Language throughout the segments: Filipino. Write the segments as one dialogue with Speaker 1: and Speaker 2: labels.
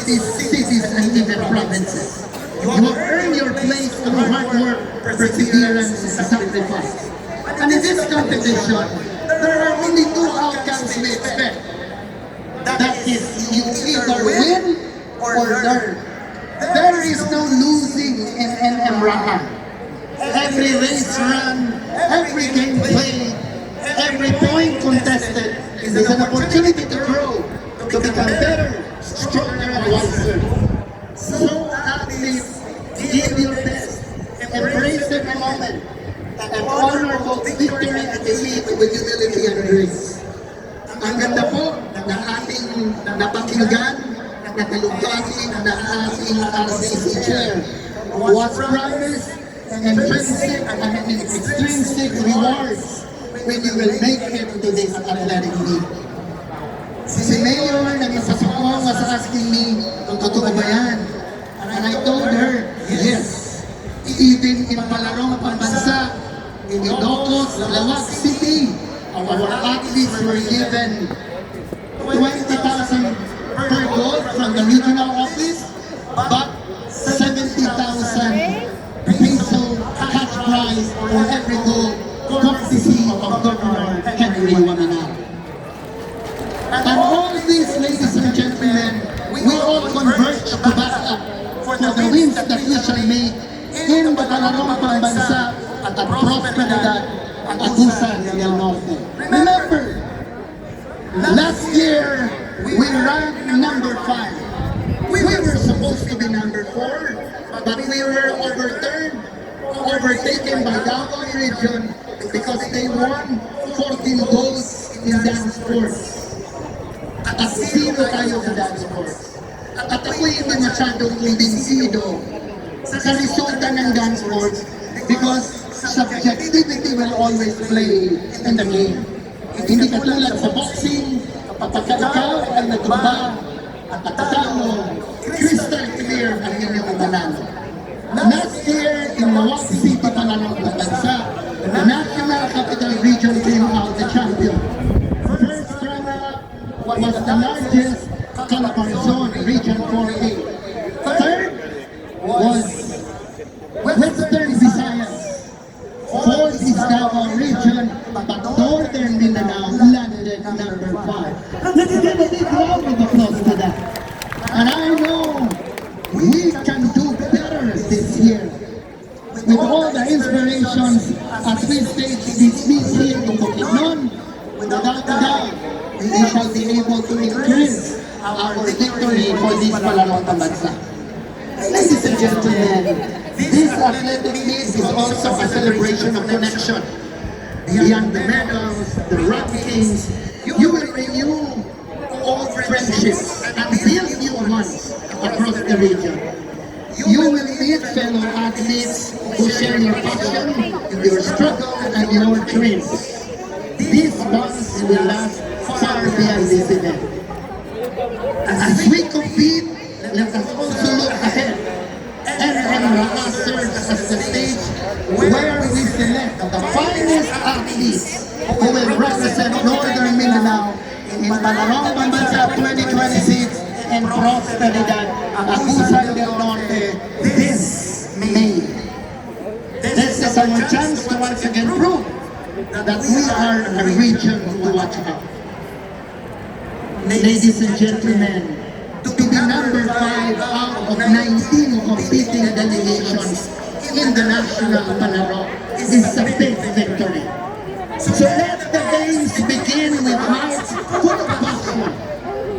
Speaker 1: communities, cities, and even provinces. You have earned your place through hard work, perseverance, and sacrifice. And in this competition, there are only two outcomes we expect. That is, you either win or learn. There is no losing in MRAA. Every race run, every game played, every point contested is an opportunity to grow, to become better, stronger, and wiser. So athletes, give your best, embrace every moment, and honor both victory and defeat with humility and grace. Ang ganda po ng ating napakinggan, nakalugati na ating RCC Chair was promised intrinsic and extrinsic rewards when you will make it to this athletic meet. Si Mayor nag-isasakong was asking me kung totoo ba yan. And I told her, yes. Even in palarong pambansa, in Ilocos, Lawag City, our athletes were given 20,000 per goal from the regional office, but 70,000 peso cash prize for every goal, courtesy of Governor Henry Wamanao. And all these, ladies and gentlemen, we all converge to battle for the wins that we shall make in Batalarong Pambansa at the Prosperidad at Agusan del Norte. Remember, last year we ranked number 5. We were supposed to be number 4, but we were overtaken by Davao region because they won 14 goals in dance sports. At 0 tayo sa dance sports. At ako'y hindi masyadong kumbinsido sa resulta ng dance sports because subjectivity will always play in the game. Hindi katulad sa boxing, kapag ikaw ay nagtumba at natatalo, crystal clear ang inyong manalo. Last year in Lawag City pa lang ang bansa, the National Capital Region came out the champion. First runner-up was the largest Calabarzon Region 4A. Third was Western Visayas. Fourth is Davao Region, but Northern Mindanao landed number 5. Let's give a big round of applause to that. And I know we can do better this year. With all the inspirations as we stage this meet here in Bukidnon, without a doubt, we shall be able to increase our victory for this Palarong Pambansa. Ladies and gentlemen, this athletic meet is also a celebration of connection. Beyond the medals, the rankings, you will renew old friendships and build new ones across the region. You will meet fellow athletes who share your passion, your struggle, and your dreams. These bonds will last far beyond this event. As we compete, let us also look ahead. MRAA serves as the stage where we select the finest athletes who will represent Northern Mindanao in Palarong Pambansa 2026 and Prosperidad Agusan del Norte this May. This is our chance to once again prove that we are a region to watch out. Ladies and gentlemen, to be number 5 out of 19 competing delegations in the National Palarong is a big victory. So let the games begin with hearts full of passion,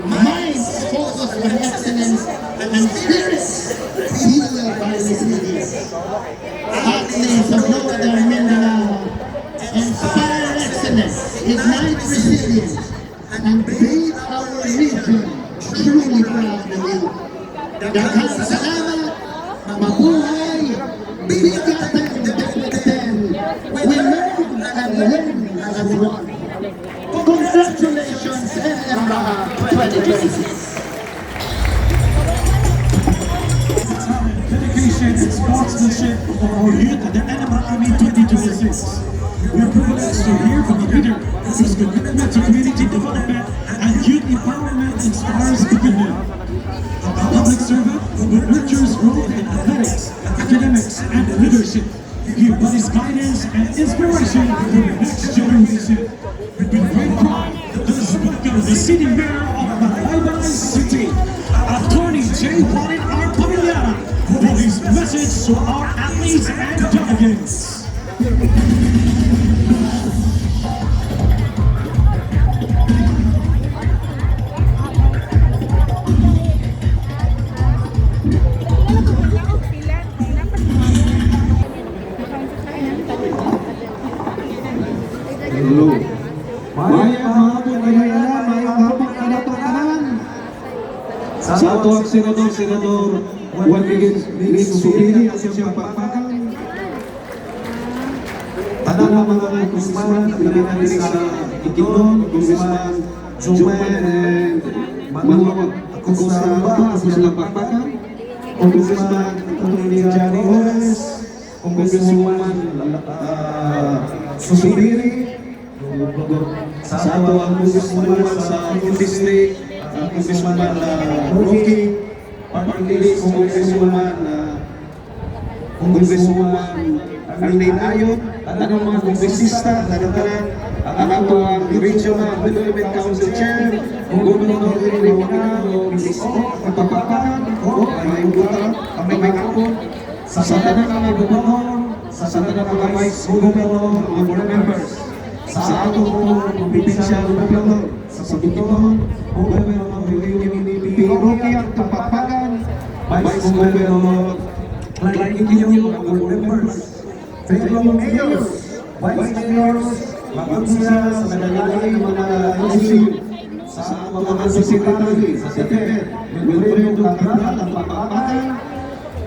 Speaker 1: minds focused on excellence, and spirits fueled by resilience. Athletes of Northern Mindanao, inspire excellence, ignite resilience, and make our region truly proud of you. Daghang salamat, mabuhay, bigatan, bigatan, we learn and win as one. Congratulations, MRAA 2026.
Speaker 2: Dedication and sportsmanship of our youth at the MRAA 2026. We are privileged to hear from a leader whose commitment to community development and youth empowerment inspires Bukidnon. servant who nurtures growth in athletics, academics, and leadership. He provides guidance and inspiration for the next generation. With great pride, let's welcome the city mayor of Malaybalay City, Attorney J. Juan R. Pamillara, for his message to our athletes and delegates.
Speaker 3: Hello. Mayang hapon kinailan, mayang hapon kinatatanan. Sa ato ang Senador Juan Miguel Zubiri ang siyang pagpakan. Tanan ang mga congressman, pilihan din sa Ikinon, Congressman Jumen and Manuel Acosta ang siyang pagpakan. Congressman Anthony Johnny Ores, Congresswoman Zubiri, sa ato ang congresswoman sa district, congresswoman Rocky, party congresswoman Arlene Ayon, ang mga kongresista, ang ato ang regional development council chair, Governor Henry Manalo, ang papakan, may buta, ang may kapon, sa tanang mga gobernador, sa tanang mga vice gobernador, mga board members, sa ato pong provincial gobernador, sa Bukidnon, gobernador ng Rocky ang tapapagan, vice gobernador, Clyde Ilyong, mga board members, fellow mayors, vice mayors, mag-unsya sa naglalagay mga LCU, sa mga secretary, sa secretary, Wilfredo Cabral ang papapagan,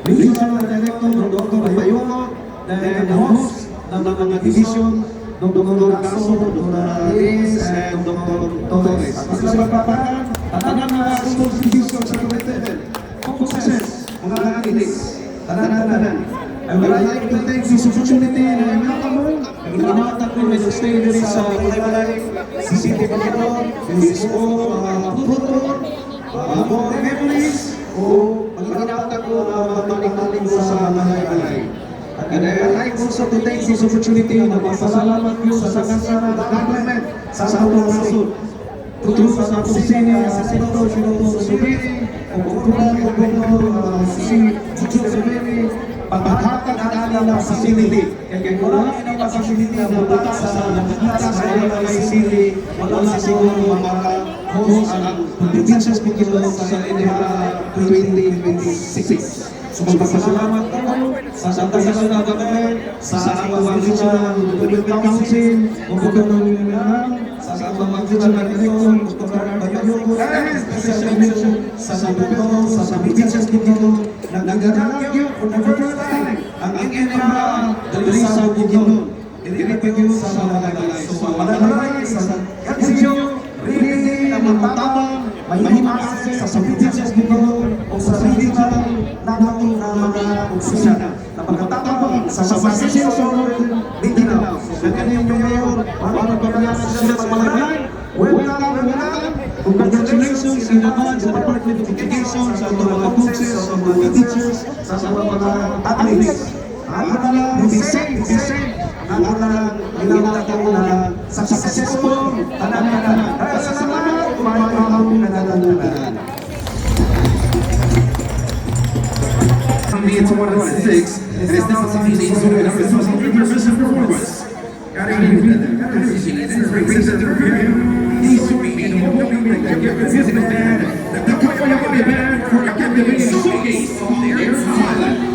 Speaker 3: Regional Director Dr. Bayongo, and the host ng mga division, Dr. Caso, Dr. Reyes, and Dr. Torres. At sa pagpapakan, at ang mga schools division sa committee, focuses, mga candidates, tanan-tanan. I would like to take this opportunity na welcome ang inatag ko na stay rin sa Malaybalay, si City Bukidnon, si Isko, mga tutor, mga memories, o mag-inatag ko na mabalik-balik ko sa Malaybalay. And I'd like also to take this opportunity na magpasalamat ko sa sangasan na government sa atong nasod. Through sa atong sine, sa Senador Zubiri, o Gobernador si Chucho Zubiri, paghatag ang alala sa City. Kaya wala na facility na mula sa Malaybalay City, wala siguro maka-host ang Provincial Bukidnon sa NMA 2026. So magpapasalamat ako sa Santa National Government, sa Aguang Regional Development Council, o Gobernador Mindanao, sa Aguang Regional Director, Dr. Bayongo, and special mention sa Gobernador, sa Provincial Bukidnon, na nagdadagyo for the first time ang NMA dali sa Bukidnon. Direpagyo sa Malaybalay. So Malaybalay sa LCU, really ang matabang, mahimakasin sa Provincial Bukidnon o sa regional natin na mga opisina na pagkatapang sa Association of Mindanao. So ganyan yung mayor, para pagkakayanan sila sa Malaybalay. Welcome! Congratulations in advance sa Department of Education, sa mga coaches, sa mga teachers, sa mga athletes. Ang lang, be safe. Ang lang, ilanatang na successful, tanan-tanan. Kaya salamat, kumain-kumain na tanan-tanan.
Speaker 4: It's 106, and it's now time to enjoy the representative performance. Carrying with them, representative review, these two meeting, and welcome the music band, the Kapoya Band for Academy Showcase of the Air Island.